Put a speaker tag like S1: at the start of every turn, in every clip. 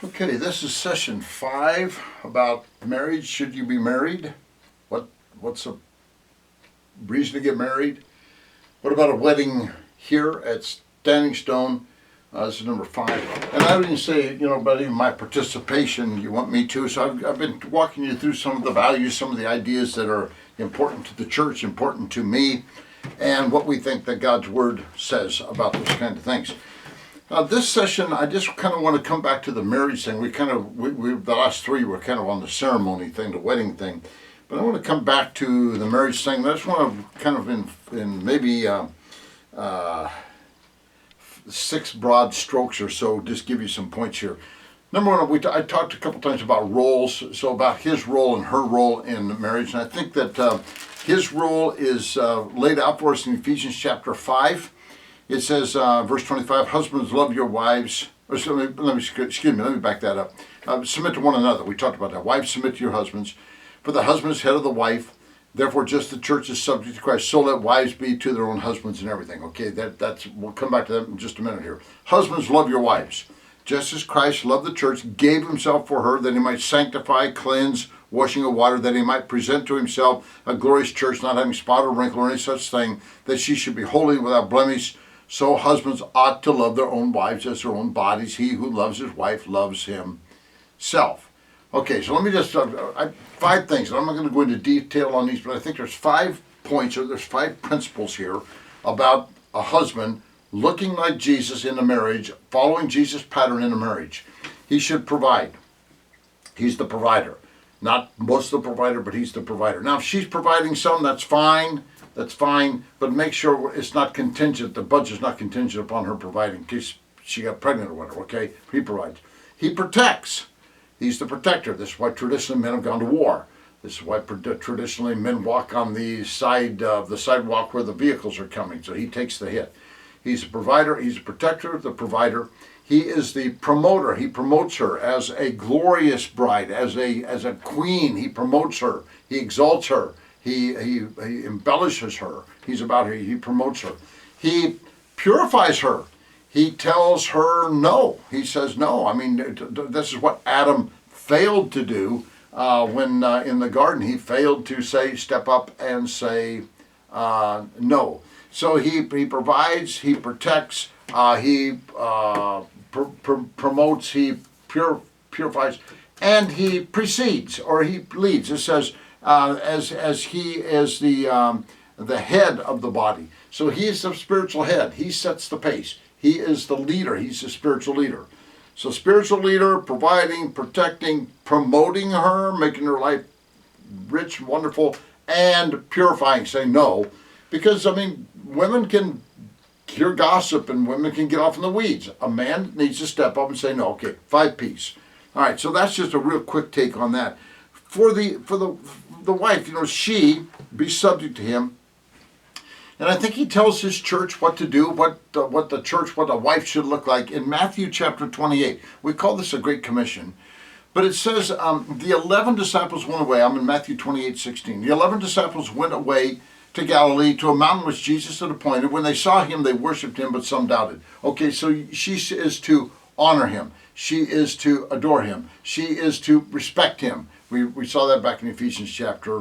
S1: Okay, this is session 5 about marriage. Should you be married? What's a reason to get married? What about a wedding here at Standing Stone? This is number 5. And I didn't say, about even my participation, you want me to. So I've been walking you through some of the values, some of the ideas that are important to the church, important to me, and what we think that God's Word says about those kind of things. This session, I just kind of want to come back to the marriage thing. We the last 3 were kind of on the ceremony thing, the wedding thing. But I want to come back to the marriage thing. I just want to kind of in maybe 6 broad strokes or so, just give you some points here. Number one, I talked a couple times about roles, so about his role and her role in marriage. And I think that his role is laid out for us in Ephesians chapter 5. It says, verse 25, husbands, love your wives. Let me back that up. Submit to one another. We talked about that. Wives, submit to your husbands. For the husband is head of the wife. Therefore, just the church is subject to Christ. So let wives be to their own husbands and everything. Okay, we'll come back to that in just a minute here. Husbands, love your wives. Just as Christ loved the church, gave himself for her, that he might sanctify, cleanse, washing of water, that he might present to himself a glorious church, not having spot or wrinkle or any such thing, that she should be holy without blemish. So husbands ought to love their own wives as their own bodies. He who loves his wife loves himself. Okay, so let me just, 5 things. I'm not going to go into detail on these, but I think there's 5 points, or there's 5 principles here about a husband looking like Jesus in a marriage, following Jesus' pattern in a marriage. He should provide. He's the provider. Not most of the provider, but he's the provider. Now, if she's providing some, that's fine. That's fine, but make sure it's not contingent, the budget's not contingent upon her providing in case she got pregnant or whatever, okay? He provides. He protects. He's the protector. This is why traditionally men have gone to war. This is why traditionally men walk on the side of the sidewalk where the vehicles are coming, so he takes the hit. He's a provider, he's a protector, the provider. He is the promoter. He promotes her as a glorious bride, as a queen. He promotes her. He exalts her. He embellishes her. He's about her. He promotes her. He purifies her. He tells her no. He says no. I mean, this is what Adam failed to do when in the garden. He failed to step up and say no. So he provides, he protects, he promotes, he purifies, and he precedes, or he leads. It says, as he is the head of the body. So he is the spiritual head. He sets the pace. He is the leader. He's the spiritual leader. So spiritual leader, providing, protecting, promoting her, making her life rich and wonderful, and purifying, saying no. Because, women can hear gossip and women can get off in the weeds. A man needs to step up and say no. Okay, 5 P's. All right, so that's just a real quick take on that. For the wife, she be subject to him, and I think he tells his church what to do, what a wife should look like in Matthew chapter 28. We call this a Great Commission, but it says the 11 disciples went away. I'm in Matthew 28:16. The 11 disciples went away to Galilee, to a mountain which Jesus had appointed. When they saw him, they worshipped him, but some doubted. Okay, so she is to honor him. She is to adore him. She is to respect him. We saw that back in Ephesians chapter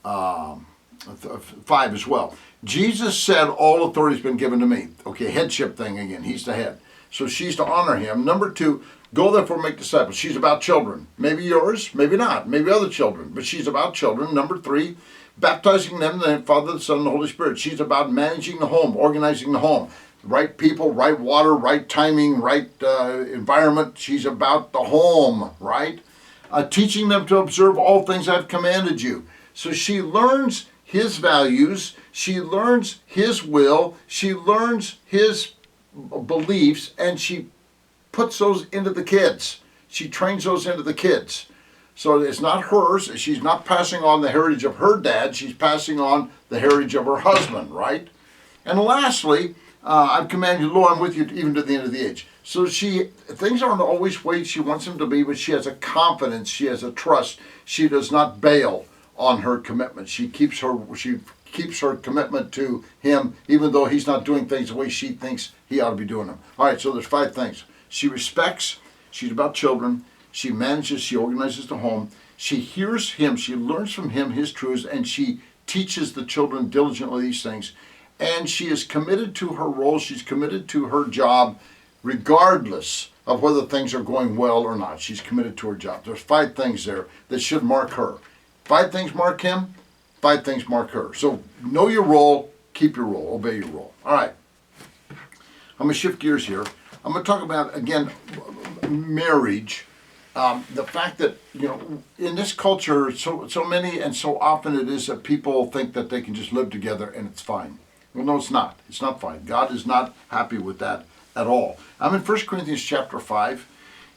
S1: 5 as well. Jesus said, all authority has been given to me. Okay, headship thing again. He's the head. So she's to honor him. Number 2, go therefore make disciples. She's about children. Maybe yours, maybe not. Maybe other children. But she's about children. Number 3, baptizing them in the name of the Father, the Son, and the Holy Spirit. She's about managing the home, organizing the home. Right people, right water, right timing, right environment. She's about the home, right? Teaching them to observe all things I've commanded you. So she learns his values, she learns his will, she learns his beliefs, and she puts those into the kids. She trains those into the kids. So it's not hers. She's not passing on the heritage of her dad. She's passing on the heritage of her husband, right? And lastly, I've commanded you, lo, I'm with you even to the end of the age. So things aren't always way she wants them to be, but she has a confidence, she has a trust. She does not bail on her commitment. She keeps her commitment to him, even though he's not doing things the way she thinks he ought to be doing them. All right, so there's 5 things. She respects, She's about children. She manages, she organizes the home. She hears him, she learns from him his truths, and she teaches the children diligently these things. And she is committed to her role, she's committed to her job, regardless of whether things are going well or not. She's committed to her job. There's 5 things there that should mark her. 5 things mark him, 5 things mark her. So know your role, keep your role, obey your role. All right. I'm going to shift gears here. I'm going to talk about, again, marriage. The fact that, in this culture, so many and so often it is that people think that they can just live together and it's fine. Well, no, it's not. It's not fine. God is not happy with that at all. I'm in 1 Corinthians chapter 5.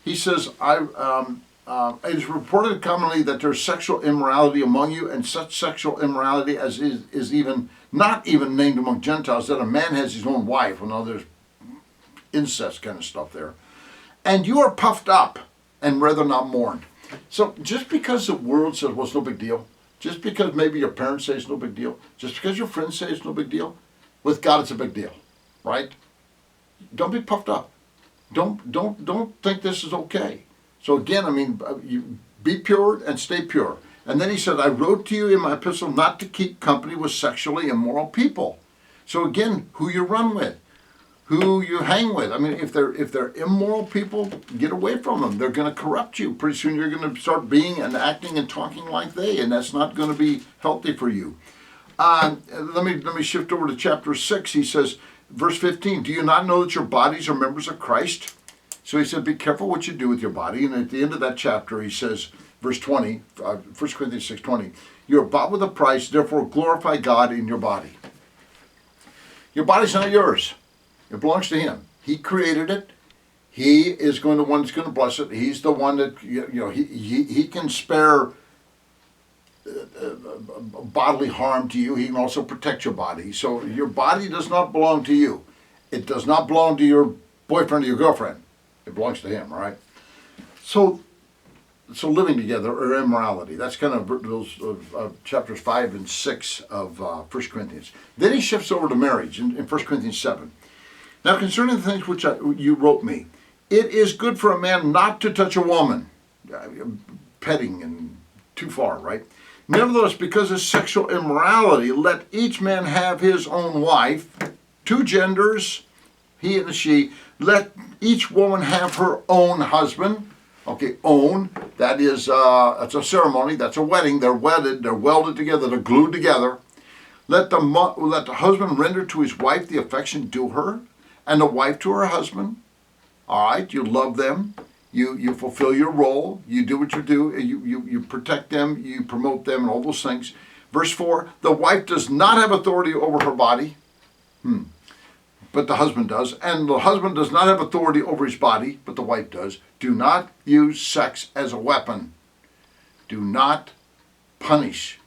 S1: He says, it is reported commonly that there's sexual immorality among you, and such sexual immorality as is even not even named among Gentiles, that a man has his own wife. Well, no, there's incest kind of stuff there. And you are puffed up and rather not mourned. So just because the world says, well, it's no big deal, just because maybe your parents say it's no big deal, just because your friends say it's no big deal, with God it's a big deal, right? Don't be puffed up. Don't think this is okay. So again, you be pure and stay pure. And then he said, I wrote to you in my epistle not to keep company with sexually immoral people. So again, who you run with, who you hang with. If they're immoral people, get away from them. They're going to corrupt you. Pretty soon you're going to start being and acting and talking like they, and that's not going to be healthy for you. Let me shift over to chapter 6. He says, verse 15, do you not know that your bodies are members of Christ? So he said, be careful what you do with your body. And at the end of that chapter, he says, verse 20, 1 Corinthians 6:20, you are bought with a price, therefore glorify God in your body. Your body's not yours. It belongs to him. He created it. He is the one that's going to bless it. He's the one that, he can spare bodily harm to you. He can also protect your body. So your body does not belong to you. It does not belong to your boyfriend or your girlfriend. It belongs to him, all right? So living together or immorality. That's kind of those chapters 5 and 6 of 1 Corinthians. Then he shifts over to marriage in 1 Corinthians 7. Now concerning the things which you wrote me, it is good for a man not to touch a woman. Petting and too far, right? Nevertheless, because of sexual immorality, let each man have his own wife, 2 genders, he and she. Let each woman have her own husband. Okay, own, that is, it's a ceremony, that's a wedding. They're wedded, they're welded together, they're glued together. Let the husband render to his wife the affection due her, and the wife to her husband. All right, you love them, you fulfill your role, you do what you do, you protect them, you promote them, and all those things. Verse 4, the wife does not have authority over her body, but the husband does, and the husband does not have authority over his body, but the wife does. Do not use sex as a weapon. Do not punish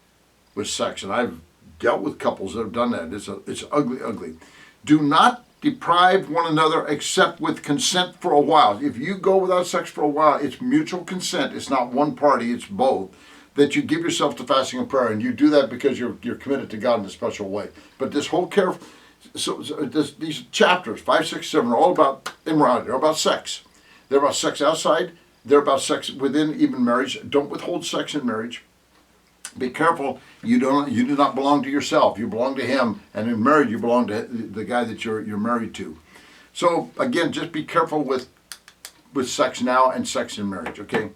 S1: with sex. And I've dealt with couples that have done that. It's ugly, ugly. Do not deprive one another except with consent for a while. If you go without sex for a while, it's mutual consent. It's not one party, it's both. That you give yourself to fasting and prayer, and you do that because you're committed to God in a special way. But this whole these chapters, 5, 6, 7, are all about immorality. They're about sex. They're about sex outside. They're about sex within even marriage. Don't withhold sex in marriage. Be careful. You do not belong to yourself. You belong to him. And in marriage, you belong to the guy that you're married to. So again, just be careful with sex now and sex in marriage. Okay.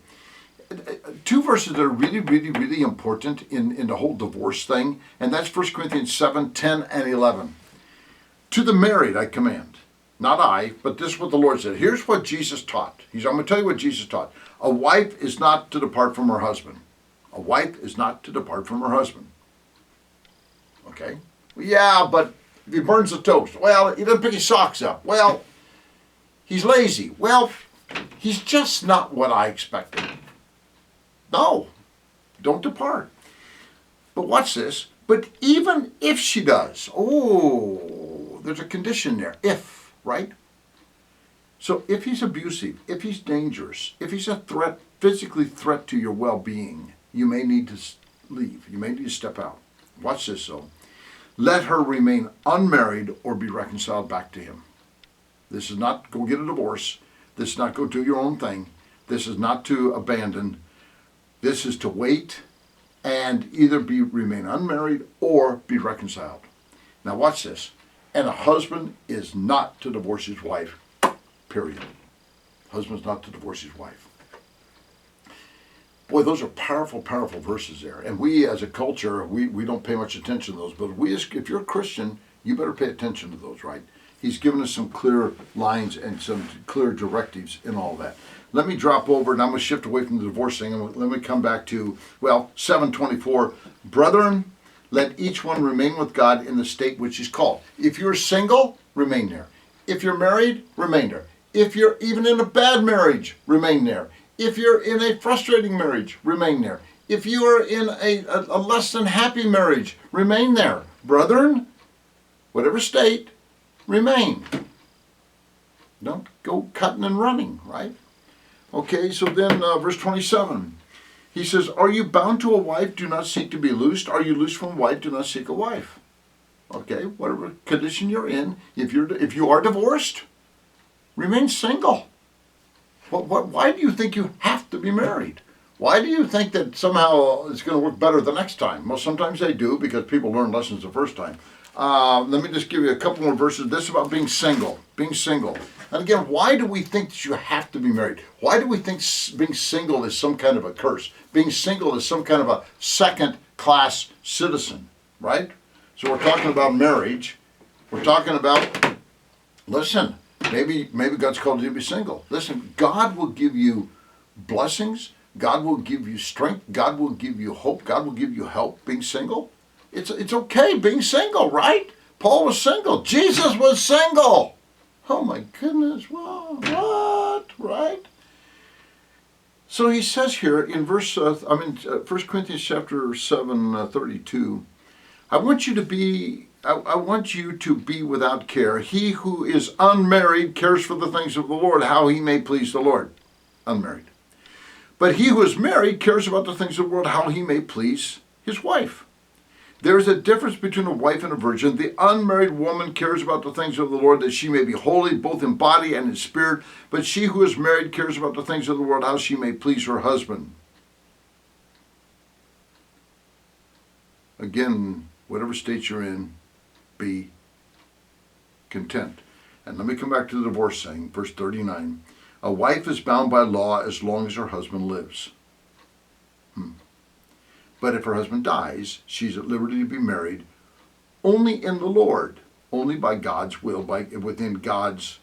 S1: 2 verses that are really, really, really important in the whole divorce thing, and that's 1 Corinthians 7, 10, and 11. To the married I command, not I, but this is what the Lord said. Here's what Jesus taught. I'm going to tell you what Jesus taught. A wife is not to depart from her husband. A wife is not to depart from her husband. Okay? Yeah, but he burns the toast. Well, he doesn't pick his socks up. Well, he's lazy. Well, he's just not what I expected. No, don't depart. But watch this. But even if she does, there's a condition there. If, right? So if he's abusive, if he's dangerous, if he's a threat, physically threat to your well-being, you may need to leave. You may need to step out. Watch this though. Let her remain unmarried or be reconciled back to him. This is not go get a divorce. This is not go do your own thing. This is not to abandon. This is to wait and either remain unmarried or be reconciled. Now watch this. And a husband is not to divorce his wife, period. Husband's not to divorce his wife. Boy, those are powerful, powerful verses there. And we as a culture, we don't pay much attention to those. But if you're a Christian, you better pay attention to those, right? He's given us some clear lines and some clear directives in all that. Let me drop over, and I'm going to shift away from the divorce thing, and let me come back to, 7:24. Brethren, let each one remain with God in the state which he's called. If you're single, remain there. If you're married, remain there. If you're even in a bad marriage, remain there. If you're in a frustrating marriage, remain there. If you are in a less than happy marriage, remain there. Brethren, whatever state, remain. Don't go cutting and running, right? Okay, so then verse 27. He says, are you bound to a wife? Do not seek to be loosed. Are you loosed from a wife? Do not seek a wife. Okay, whatever condition you're in, if you are divorced, remain single. Why do you think you have to be married? Why do you think that somehow it's going to work better the next time? Well, sometimes they do because people learn lessons the first time. Let me just give you a couple more verses. This is about being single. Being single. And again, why do we think that you have to be married? Why do we think being single is some kind of a curse? Being single is some kind of a second-class citizen, right? So we're talking about marriage. We're talking about, listen, maybe God's called you to be single. Listen, God will give you blessings. God will give you strength. God will give you hope. God will give you help being single. It's okay being single, right? Paul was single. Jesus was single. Oh my goodness, what? Right? So he says here in 1 Corinthians chapter 7, 32, I want you to be without care. He who is unmarried cares for the things of the Lord, how he may please the Lord. Unmarried. But he who is married cares about the things of the world, how he may please his wife. There is a difference between a wife and a virgin. The unmarried woman cares about the things of the Lord, that she may be holy, both in body and in spirit. But she who is married cares about the things of the world, how she may please her husband. Again, whatever state you're in, be content. And let me come back to the divorce thing, verse 39. A wife is bound by law as long as her husband lives. But if her husband dies, she's at liberty to be married only in the Lord, only by God's will, within God's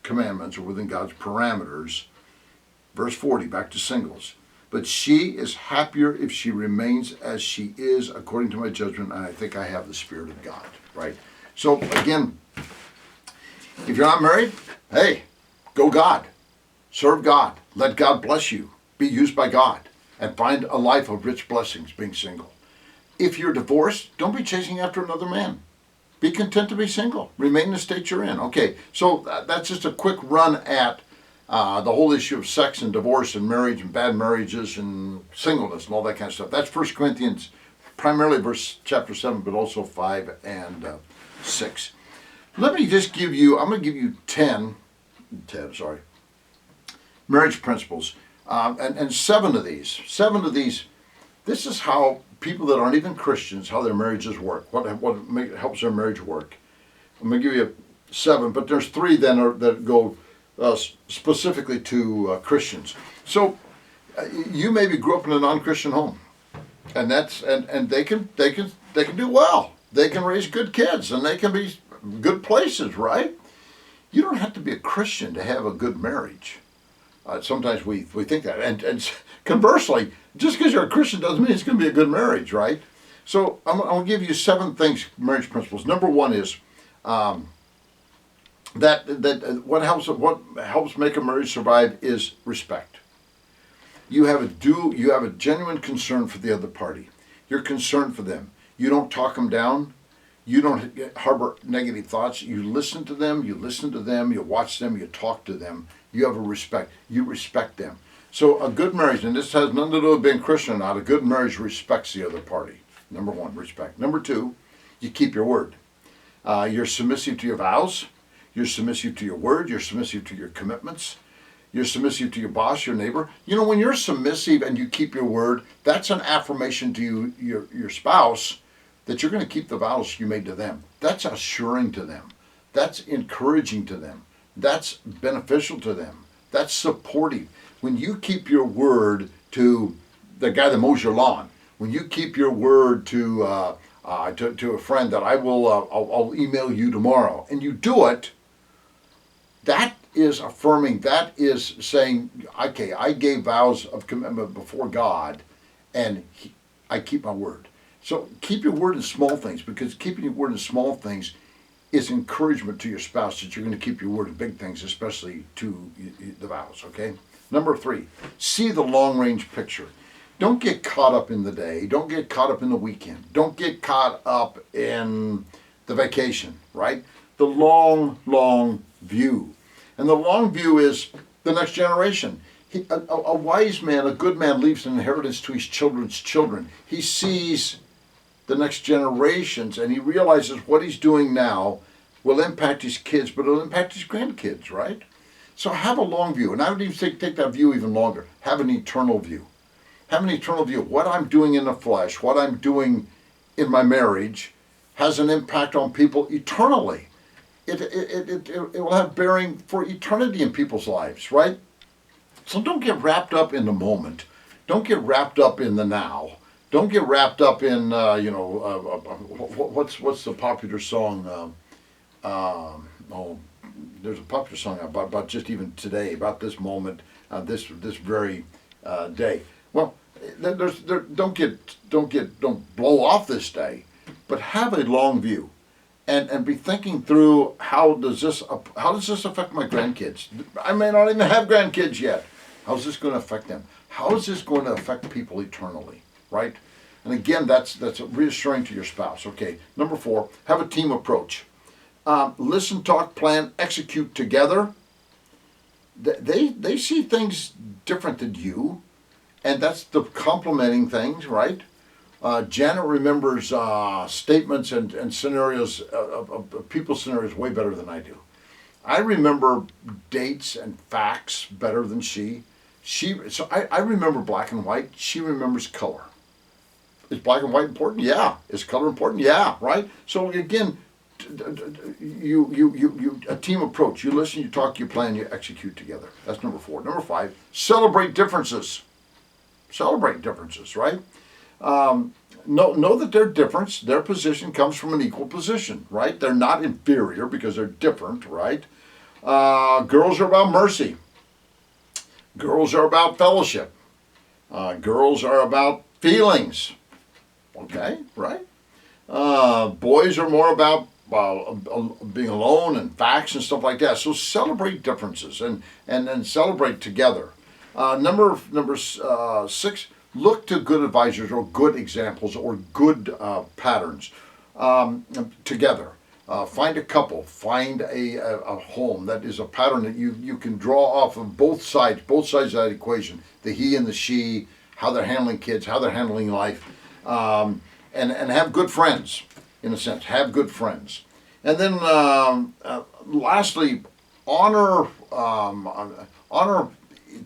S1: commandments or within God's parameters. Verse 40, back to singles. But she is happier if she remains as she is, according to my judgment, and I think I have the Spirit of God, right? So again, if you're not married, hey, go God. Serve God. Let God bless you. Be used by God. And find a life of rich blessings being single. If you're divorced, don't be chasing after another man. Be content to be single. Remain in the state you're in. Okay, so that's just a quick run at the whole issue of sex and divorce and marriage and bad marriages and singleness and all that kind of stuff. That's 1 Corinthians, primarily chapter 7, but also 5 and 6. Let me just give you, I'm going to give you 10 marriage principles. And seven of these, this is how people that aren't even Christians, how their marriages work, what helps their marriage work. I'm going to give you 7, but there's 3 then that go specifically to Christians. So you maybe grew up in a non-Christian home, and they can do well. They can raise good kids, and they can be good places, right? You don't have to be a Christian to have a good marriage. Sometimes we think that. And conversely, just because you're a Christian doesn't mean it's going to be a good marriage, right? So I'm going to give you 7 things, marriage principles. Number 1 is what helps make a marriage survive is respect. You have a genuine concern for the other party. You're concerned for them. You don't talk them down. You don't harbor negative thoughts. You listen to them, you watch them, you talk to them. You have a respect. You respect them. So a good marriage, and this has nothing to do with being Christian or not, a good marriage respects the other party. Number 1, respect. Number 2, you keep your word. You're submissive to your vows. You're submissive to your word. You're submissive to your commitments. You're submissive to your boss, your neighbor. You know, when you're submissive and you keep your word, that's an affirmation to you, your spouse, that you're going to keep the vows you made to them. That's assuring to them. That's encouraging to them. That's beneficial to them. That's supportive. When you keep your word to the guy that mows your lawn, when you keep your word to a friend that I'll email you tomorrow, and you do it, that is affirming. That is saying, okay, I gave vows of commitment before God, and I keep my word. So keep your word in small things, because keeping your word in small things is encouragement to your spouse that you're going to keep your word in big things, especially to the vows, okay? Number 3, see the long-range picture. Don't get caught up in the day. Don't get caught up in the weekend. Don't get caught up in the vacation, right? The long, long view. And the long view is the next generation. A wise man, a good man, leaves an inheritance to his children's children. He sees the next generations, and he realizes what he's doing now will impact his kids, but it'll impact his grandkids, right? So have a long view, and I would even take that view even longer. Have an eternal view. Have an eternal view. What I'm doing in the flesh, what I'm doing in my marriage, has an impact on people eternally. It will have bearing for eternity in people's lives, right? So don't get wrapped up in the moment. Don't get wrapped up in the now. Don't get wrapped up in what's the popular song? There's a popular song about just even today, about this moment, this very day. Well, don't blow off this day, but have a long view, and be thinking through how does this affect my grandkids? I may not even have grandkids yet. How's this going to affect them? How is this going to affect people eternally? Right? And again, that's reassuring to your spouse. Okay. Number 4, have a team approach. Listen, talk, plan, execute together. They see things different than you, and that's the complementing things, right? Janet remembers statements and scenarios of people's scenarios way better than I do. I remember dates and facts better than she. So I remember black and white. She remembers color. Is black and white important? Yeah. Is color important? Yeah. Right. So again, you a team approach. You listen, you talk, you plan, you execute together. That's number 4. Number 5, celebrate differences. Celebrate differences, right? Know that their position comes from an equal position, right? They're not inferior because they're different, right? Girls are about mercy. Girls are about fellowship. Girls are about feelings. Okay, right? Boys are more about being alone and facts and stuff like that. So celebrate differences and celebrate together. Number 6, look to good advisors or good examples or good patterns together. Find a couple, find a home that is a pattern that you can draw off of both sides of that equation, the he and the she, how they're handling kids, how they're handling life, and have good friends, in a sense, have good friends. And then lastly, honor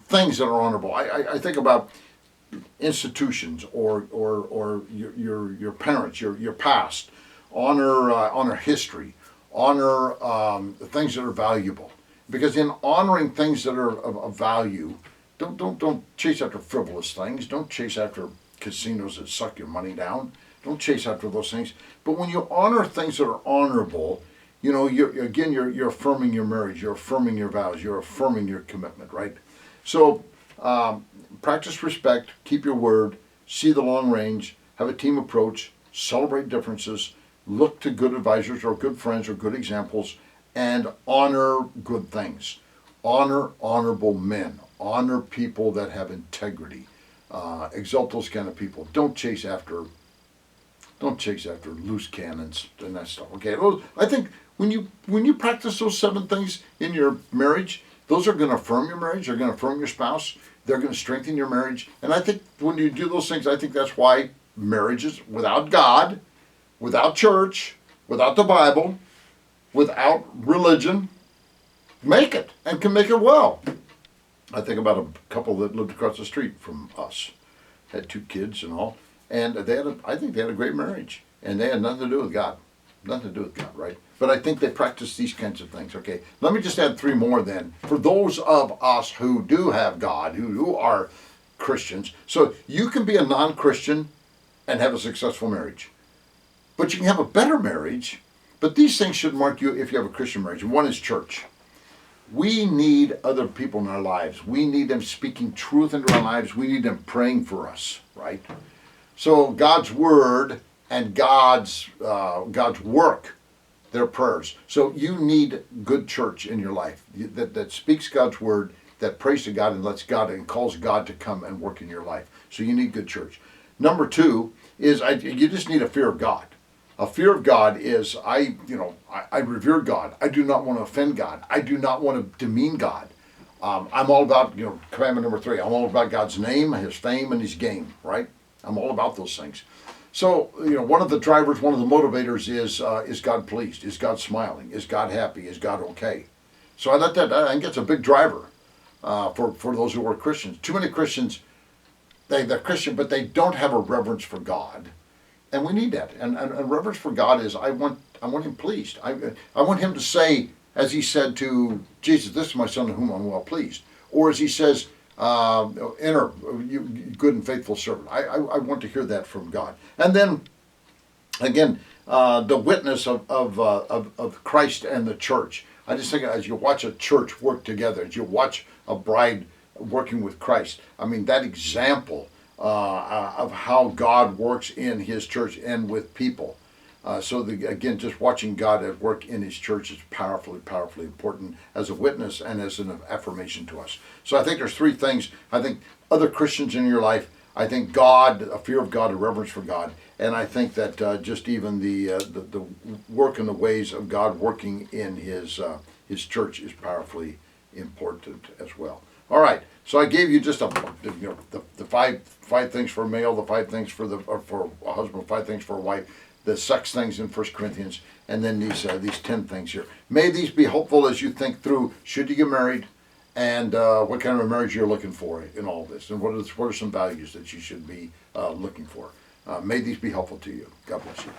S1: things that are honorable. I think about institutions or your parents, your past. Honor history, honor things that are valuable. Because in honoring things that are of value, don't chase after frivolous things. Don't chase after casinos that suck your money down. Don't chase after those things. But when you honor things that are honorable, you're affirming your marriage. You're affirming your vows. You're affirming your commitment, right? So practice respect. Keep your word. See the long range. Have a team approach. Celebrate differences. Look to good advisors or good friends or good examples, and honor good things. Honor honorable men. Honor people that have integrity. Exalt those kind of people. Don't chase after loose cannons and that stuff. Okay, I think when you practice those 7 things in your marriage, those are going to affirm your marriage. They're going to affirm your spouse. They're going to strengthen your marriage. And I think when you do those things, I think that's why marriages without God, without church, without the Bible, without religion, make it and can make it well. I think about a couple that lived across the street from us, had 2 kids and all, and I think they had a great marriage, and they had nothing to do with God. Nothing to do with God, right? But I think they practice these kinds of things. Okay, let me just add 3 more then. For those of us who do have God, who are Christians, so you can be a non-Christian and have a successful marriage. But you can have a better marriage, but these things should mark you if you have a Christian marriage. One is church. We need other people in our lives. We need them speaking truth into our lives. We need them praying for us, right? So God's word and God's work, their prayers. So you need good church in your life that speaks God's word, that prays to God and lets God and calls God to come and work in your life. So you need good church. Number 2 is you just need a fear of God. A fear of God is I revere God. I do not want to offend God. I do not want to demean God. I'm all about, commandment number 3. I'm all about God's name, His fame, and His game, right? I'm all about those things. So, one of the drivers, one of the motivators is God pleased? Is God smiling? Is God happy? Is God okay? So I think it's a big driver for those who are Christians. Too many Christians, they're Christian, but they don't have a reverence for God. And we need that. And reverence for God is, I want Him pleased. I want Him to say, as He said to Jesus, this is my Son in whom I'm well pleased. Or as He says, enter, you good and faithful servant. I want to hear that from God. And then, again, the witness of Christ and the church. I just think as you watch a church work together, as you watch a bride working with Christ, I mean, that example of how God works in His church and with people. Again, just watching God at work in His church is powerfully, powerfully important as a witness and as an affirmation to us. So I think there's 3 things. I think other Christians in your life. I think God, a fear of God, a reverence for God, and I think that just even the work and the ways of God working in His church is powerfully important as well. All right, so I gave you just the five things for a male, the 5 things for a husband, 5 things for a wife, the sex things in 1 Corinthians, and then these 10 things here. May these be helpful as you think through, should you get married, and what kind of a marriage you're looking for in all this, and what are some values that you should be looking for. May these be helpful to you. God bless you.